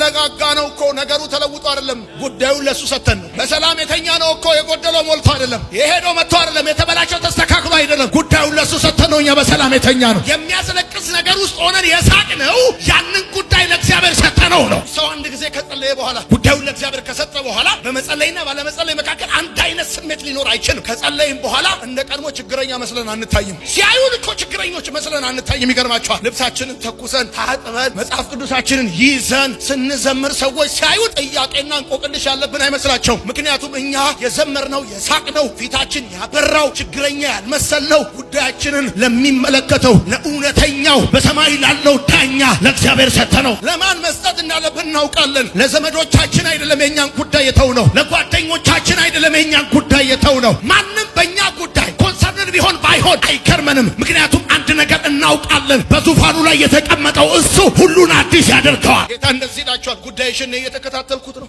የተረጋጋ ነው እኮ ነገሩ ተለውጦ አይደለም። ጉዳዩን ለሱ ሰተን ነው። በሰላም የተኛ ነው እኮ የጎደለው ሞልቶ አይደለም። የሄደው መጥቶ አይደለም። የተበላሸው ተስተካክሎ አይደለም። ጉዳዩን ለሱ ሰተን ነው። እኛ በሰላም የተኛ ነው። የሚያስለቅስ ነገር ውስጥ ሆነን የሳቅ ነው። ያንን ጉዳይ ለእግዚአብሔር ሰተነው ነው። ሰው አንድ ጊዜ ከጸለየ በኋላ ጉዳዩን ለእግዚአብሔር ከሰጠ በኋላ በመጸለይና ባለመጸለይ መካከል አንድ አይነት ስሜት ሊኖር አይችልም። ከጸለይም በኋላ እንደ ቀድሞ ችግረኛ መስለን አንታይም። ሲያዩን እኮ ችግረኞች መስለን አንታይም። ይገርማቸዋል። ልብሳችንን ተኩሰን ታጥበን መጽሐፍ ቅዱሳችንን ይዘን ስንዘምር ሰዎች ሲያዩን ጥያቄና እንቆቅልሽ ያለብን አይመስላቸውም። ምክንያቱም እኛ የዘመርነው የሳቅነው ፊታችን ያበራው ችግረኛ ያልመሰልነው ጉዳያችንን ለሚመለከተው ለእውነተኛው በሰማይ ላለው ዳኛ ለእግዚአብሔር ሰጠነው። ለማን መስጠት እንዳለብን እናውቃለን። ለዘመዶቻችን አይደለም የኛን ጉዳይ የተውነው። ለጓደኞቻችን አይደለም የኛን ጉዳይ የተውነው። ማንም በእኛ ጉዳይ ኮንሰርንን ቢሆን ባይሆን አይከርመንም። ምክንያቱም አንድ ነገር እናውቃለን። በዙፋኑ ላይ የተቀመጠው እሱ ሁሉን አዲስ ያደርገዋል። ጌታ እንደዚህ ይላችኋል። ጉዳይሽን እየተከታተልኩት ነው።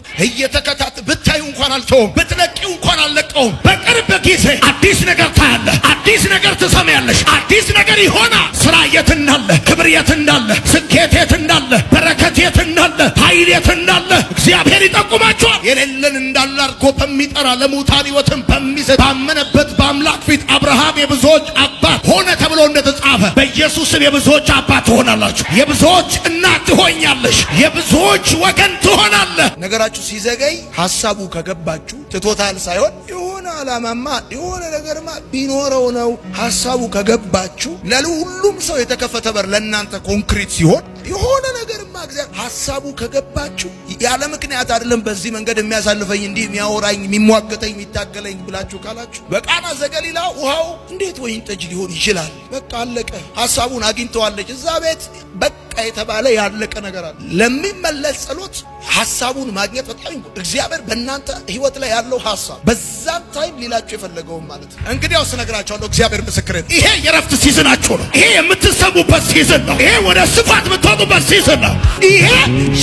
ብታዩ እንኳን አልተውም፣ ብትለቂው እንኳን አልለቀውም። በቅርብ ጊዜ አዲስ ነገር ታያለህ፣ አዲስ ነገር ትሰማያለሽ፣ አዲስ ነገር ይሆናል። ስራ የት እንዳለ፣ ክብር የት እንዳለ፣ ስኬት የት እንዳለ፣ በረከት የት እንዳለ፣ ኃይል የት እንዳለ እግዚአብሔር ይጠቁማችኋል። የሌለን እንዳለ አድርጎ በሚጠራ ለሙታን ሕይወትን በሚሰጥ ባመነበት በአምላክ ፊት አብርሃም የብዙዎች አባት ሆነ ተብሎ እንደተጻፈ በኢየሱስም የብዙዎች አባት ትሆናላችሁ። የብዙዎች እናት ትሆኛለሽ። የብዙዎች ወገን ትሆናለህ። ነገራችሁ ሲዘገይ ሐሳቡ ከገባችሁ ትቶታል ሳይሆን የሆነ ዓላማማ የሆነ ነገርማ ቢኖረው ነው። ሐሳቡ ከገባችሁ ለሁሉም ሰው የተከፈተ በር ለእናንተ ኮንክሪት ሲሆን የሆነ ነገርማ እግዚአብሔር ሐሳቡ ከገባችሁ ያለ ምክንያት አይደለም በዚህ መንገድ የሚያሳልፈኝ እንዲህ የሚያወራኝ የሚሟገተኝ የሚታገለኝ ብላችሁ ካላችሁ በቃና ዘገሊላ ውሃው እንዴት ወይን ጠጅ ሊሆን ይችላል? በቃ አለቀ። ሐሳቡን አግኝተዋለች እዛ ቤት በቃ የተባለ ያለቀ ነገር አለ። ለሚመለስ ጸሎት ሐሳቡን ማግኘት በጣም እግዚአብሔር በእናንተ ህይወት ላይ ያለው ሐሳብ በዛም ታይም ሊላችሁ የፈለገውን ማለት ነው። እንግዲያውስ እነግራችኋለሁ፣ እግዚአብሔር ምስክሬ ነው። ይሄ የረፍት ሲዝናችሁ ነው። ይሄ የምትሰሙበት ሲዝን ነው። ይሄ ወደ ስፋት የምትወጡበት ሲዝን ነው። ይሄ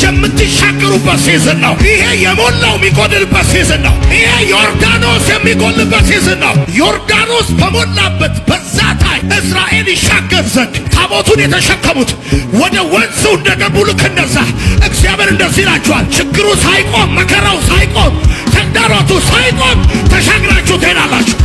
የምትሻገሩበት ሲዝን ነው። ይሄ የሞላው የሚጎድልበት ሲዝን ነው። ይሄ ዮርዳኖስ የሚጎልበት ሲዝን ነው። ዮርዳኖስ በሞላበት በዛ ታይም እስራኤል ይሻገር ዘንድ ታቦቱን የተሸከሙት ወደ ወንዙ እንደገቡ ልክ እንደዛ እግዚአብሔር እንደዚህ ይላችኋል። ችግሩ ሳይቆም፣ መከራው ሳይቆም፣ ተግዳሮቱ ሳይቆም ተሻግራችሁ ትሄዳላችሁ።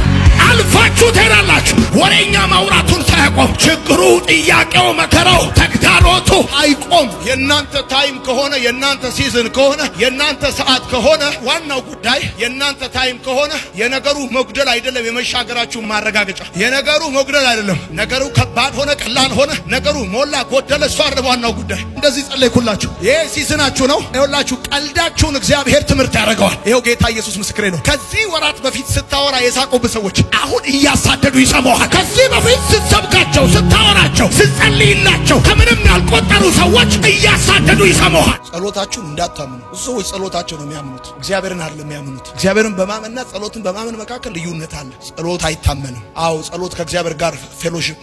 አልፋችሁ ትሄዳላችሁ። ወሬኛ ማውራቱን ሳይቆም ችግሩ፣ ጥያቄው፣ መከራው፣ ተግዳሮቱ አይቆም። የእናንተ ታይም ከሆነ የእናንተ ሲዝን ከሆነ የእናንተ ሰዓት ከሆነ ዋናው ጉዳይ የእናንተ ታይም ከሆነ የነገሩ መጉደል አይደለም የመሻገራችሁ ማረጋገጫ። የነገሩ መጉደል አይደለም። ነገሩ ከባድ ሆነ ቀላል ሆነ፣ ነገሩ ሞላ ጎደለ፣ እሱ አይደለም ዋናው ጉዳይ። እንደዚህ ጸለይኩላችሁ። ይሄ ሲዝናችሁ ነው። ይኸውላችሁ ቀልዳችሁን እግዚአብሔር ትምህርት ያደርገዋል። ይኸው ጌታ ኢየሱስ ምስክሬ ነው። ከዚህ ወራት በፊት ስታወራ የሳቁብህ ሰዎች አሁን እያሳደዱ ይሰማዋል። ከዚህ በፊት ስትሰብካቸው፣ ስታወራቸው፣ ስትጸልይላቸው ከምንም ያልቆጠሩ ሰዎች እያሳደዱ ይሰማዋል። ጸሎታችሁን እንዳታምኑ። ብዙ ሰዎች ጸሎታቸው ነው የሚያምኑት፣ እግዚአብሔርን አይደለም የሚያምኑት። እግዚአብሔርን በማመንና ጸሎትን በማመን መካከል ልዩነት አለ። ጸሎት አይታመንም። አዎ ጸሎት ከእግዚአብሔር ጋር ፌሎሺፕ